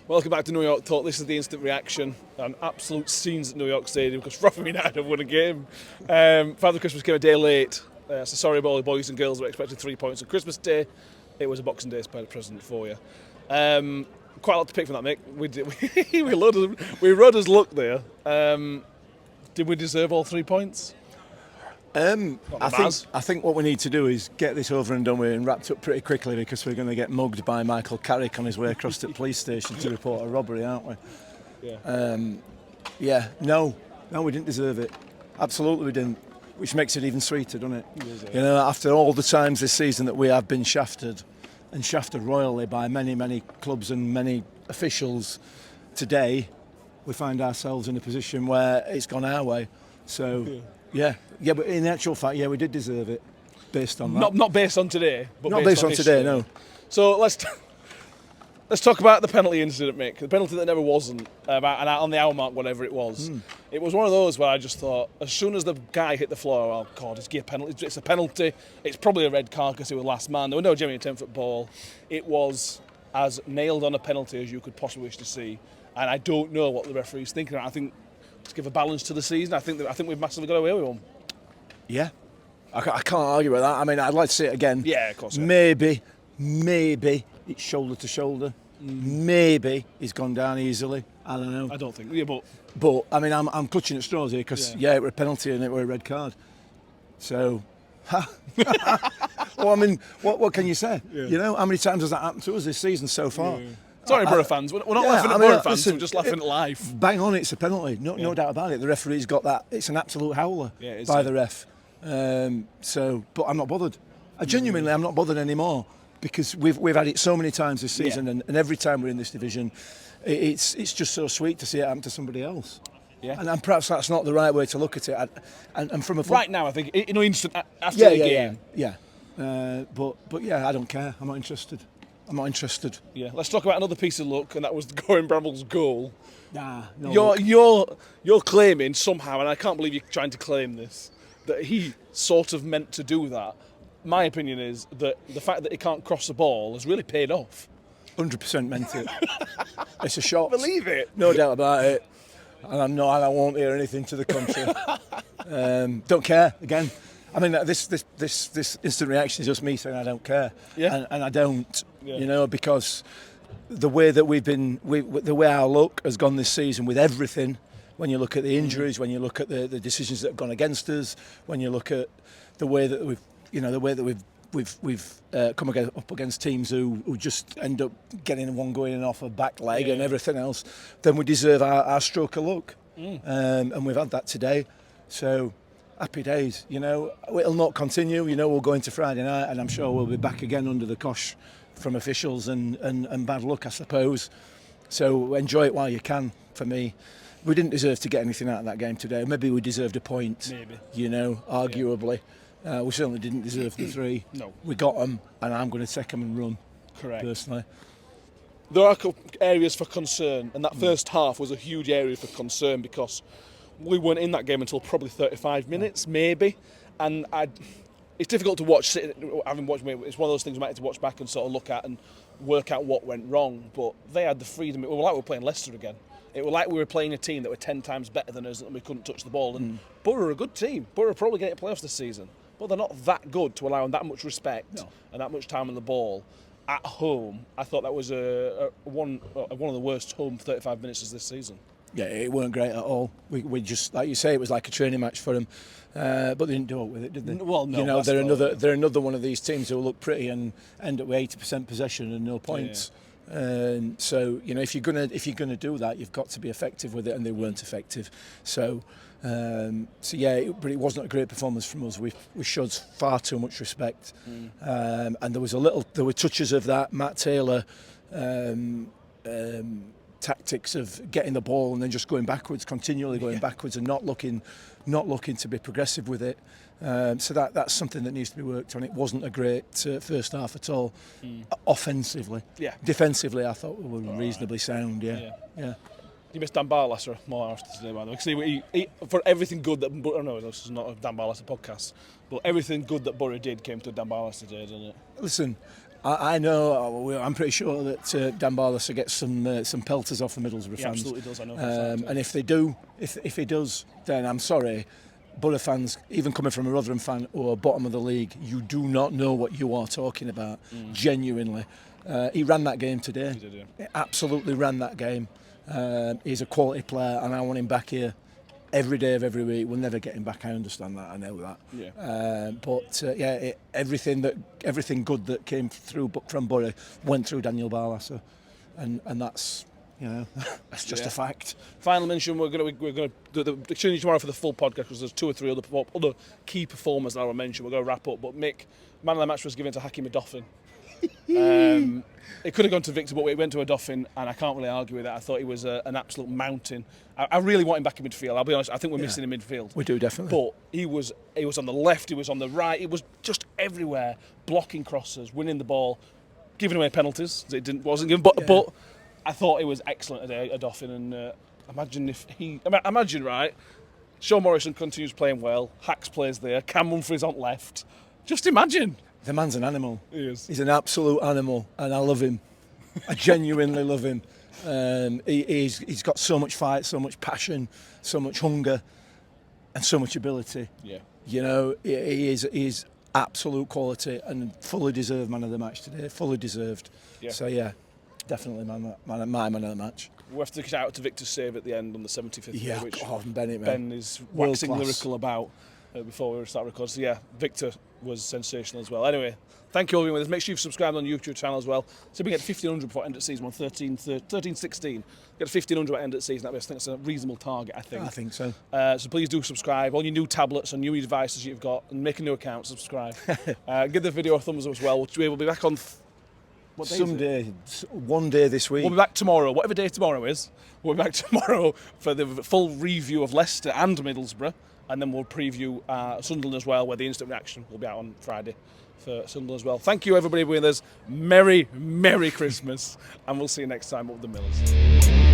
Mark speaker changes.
Speaker 1: Welcome back to New York Talk. This is the instant reaction and absolute scenes at New York Stadium because Rotherham United have won a game. Father Christmas came a day late. So sorry about all the boys and girls who were expecting 3 points on Christmas Day. It was a Boxing Day present for you. Quite a lot to pick from that, Mick. We rode as luck there. Did we deserve all 3 points?
Speaker 2: I think what we need to do is get this over and done with and wrapped up pretty quickly because we're going to get mugged by Michael Carrick on his way across to the police station to report a robbery, aren't we?
Speaker 1: Yeah.
Speaker 2: No, we didn't deserve it. Absolutely we didn't, which makes it even sweeter, doesn't it?
Speaker 1: Yeah.
Speaker 2: After all the times this season that we have been shafted, and shafted royally by many, many clubs and many officials, today we find ourselves in a position where it's gone our way. So... Yeah, but in actual fact, we did deserve it, based on that.
Speaker 1: Not based on today, but
Speaker 2: not based on today, no.
Speaker 1: So let's talk about the penalty incident, Mick. The penalty that never wasn't, on the hour mark, whatever it was. It was one of those where I just thought, as soon as the guy hit the floor, oh God, it's a penalty. It's a penalty. It's probably a red card because it was last man. There was no genuine 10-foot ball. It was as nailed on a penalty as you could possibly wish to see, and I don't know what the referee's thinking. I think. To give a balance to the season, I think we've massively got away with one. Yeah,
Speaker 2: I can't argue with that. I mean, I'd like to see it again.
Speaker 1: Yeah, of course. Yeah.
Speaker 2: Maybe it's shoulder to shoulder. Maybe he's gone down easily. I don't know.
Speaker 1: I don't think. Yeah,
Speaker 2: but I mean, I'm clutching at straws here because it were a penalty and it were a red card. So, well, I mean, what can you say? Yeah. How many times has that happened to us this season so far?
Speaker 1: Yeah. Sorry, Boro fans. We're not laughing at Boro fans. We're just laughing at life.
Speaker 2: Bang on, it's a penalty. No doubt about it. The referee's got that. It's an absolute howler by the ref. But I'm not bothered. Genuinely, I'm not bothered anymore because we've had it so many times this season, and every time we're in this division, it's just so sweet to see it happen to somebody else.
Speaker 1: Yeah.
Speaker 2: And perhaps that's not the right way to look at it. And from a
Speaker 1: right now, I think instant after the game.
Speaker 2: Yeah. But I don't care. I'm not interested.
Speaker 1: Yeah, let's talk about another piece of luck, and that was Goran Bramall's goal.
Speaker 2: No.
Speaker 1: You're claiming somehow, and I can't believe you're trying to claim this, that he sort of meant to do that. My opinion is that the fact that he can't cross the ball has really paid off.
Speaker 2: 100% meant it. It's a shot.
Speaker 1: Believe it.
Speaker 2: No doubt about it. And I won't hear anything to the contrary. Don't care again. I mean, this instant reaction is just me saying I don't care, and I don't, because the way that the way our luck has gone this season with everything. When you look at the injuries, when you look at the decisions that have gone against us, when you look at the way that we've come up against teams who just end up getting one going in off a back leg and everything else, then we deserve our stroke of luck, and we've had that today, so. Happy days, it'll not continue, we'll go into Friday night and I'm sure we'll be back again under the cosh from officials and bad luck, I suppose. So enjoy it while you can, for me. We didn't deserve to get anything out of that game today. Maybe we deserved a point, arguably. We certainly didn't deserve the 3.
Speaker 1: No.
Speaker 2: We got them and I'm going to take them and run,
Speaker 1: correct.
Speaker 2: Personally.
Speaker 1: There are areas for concern, and that first half was a huge area for concern because we weren't in that game until probably 35 minutes, maybe, and it's difficult to watch. Having watched it, it's one of those things we might have to watch back and sort of look at and work out what went wrong. But they had the freedom. It was like we were playing Leicester again. It was like we were playing a team that were 10 times better than us and we couldn't touch the ball. And Boro are a good team. Boro are probably getting playoffs this season, but they're not that good to allow them that much respect and that much time on the ball at home. I thought that was one of the worst home 35 minutes of this season.
Speaker 2: Yeah, it weren't great at all. We just, like you say, it was like a training match for them, but they didn't do it with it, did they?
Speaker 1: Well, no.
Speaker 2: They're another one of these teams who will look pretty and end up with 80% possession and no points. So if you're gonna do that, you've got to be effective with it, and they weren't effective. But it wasn't a great performance from us. We showed far too much respect, and there were touches of that Matt Taylor. Tactics of getting the ball and then just going backwards, continually going backwards, and not looking to be progressive with it. So that's something that needs to be worked on. It wasn't a great first half at all. Offensively, defensively, I thought we were reasonably sound. Yeah.
Speaker 1: You missed Dan Barlaser more after today, by the way. See, for everything good that this is not a Dan Barlaser podcast, but everything good that Boro did came to Dan Barlaser today, didn't it?
Speaker 2: Listen, I know. I'm pretty sure that Dan Barlaser will get some pelters off the Middlesbrough fans.
Speaker 1: He absolutely does. I know. For a fact.
Speaker 2: And if they do, if he does, then I'm sorry. Boro fans, even coming from a Rotherham fan or bottom of the league, you do not know what you are talking about. Genuinely, he ran that game today.
Speaker 1: He did, yeah.
Speaker 2: He absolutely ran that game. He's a quality player, and I want him back here every day of every week. We'll never get him back. I understand that. I know that.
Speaker 1: Yeah.
Speaker 2: Everything good that came through from Boro went through Daniel Barlaser, and that's. That's just a fact.
Speaker 1: Final mention: we're going to do the exchange tomorrow for the full podcast because there's 2 or 3 other key performers that I will mention. We're going to wrap up. But Mick, man of the match was given to Hakim Adoffin. It could have gone to Victor, but it went to Adoffin, and I can't really argue with that. I thought he was an absolute mountain. I really want him back in midfield. I'll be honest. I think we're missing him in midfield.
Speaker 2: We do, definitely.
Speaker 1: But he was on the left. He was on the right. He was just everywhere, blocking crosses, winning the ball, giving away penalties. It wasn't given, but I thought it was excellent today, Adoffin, and imagine, right, Sean Morrison continues playing well, Hacks plays there, Cam Humphreys on left. Just imagine.
Speaker 2: The man's an animal.
Speaker 1: He is.
Speaker 2: He's an absolute animal, and I love him. I genuinely love him. He's got so much fight, so much passion, so much hunger, and so much ability.
Speaker 1: Yeah.
Speaker 2: He is absolute quality and fully deserved man of the match today. Fully deserved.
Speaker 1: Yeah.
Speaker 2: So definitely my man of the match.
Speaker 1: We have to shout out to Victor's save at the end on the 75th minute, which Ben is waxing lyrical about before we start recording. So Victor was sensational as well. Anyway, thank you all for being with us. Make sure you've subscribed on the YouTube channel as well. So we get 1,500 before end of season on 13-16. Get 1,500 at end of season. I think that's a reasonable target, I think.
Speaker 2: I think so.
Speaker 1: So please do subscribe. All your new tablets and new devices you've got, and make a new account, subscribe. Give the video a thumbs up as well. We'll be back on...
Speaker 2: One day this week.
Speaker 1: We'll be back tomorrow, whatever day tomorrow is. We'll be back tomorrow for the full review of Leicester and Middlesbrough, and then we'll preview Sunderland as well, where the instant reaction will be out on Friday for Sunderland as well. Thank you everybody for being with us. Merry Christmas, and we'll see you next time up the Millers.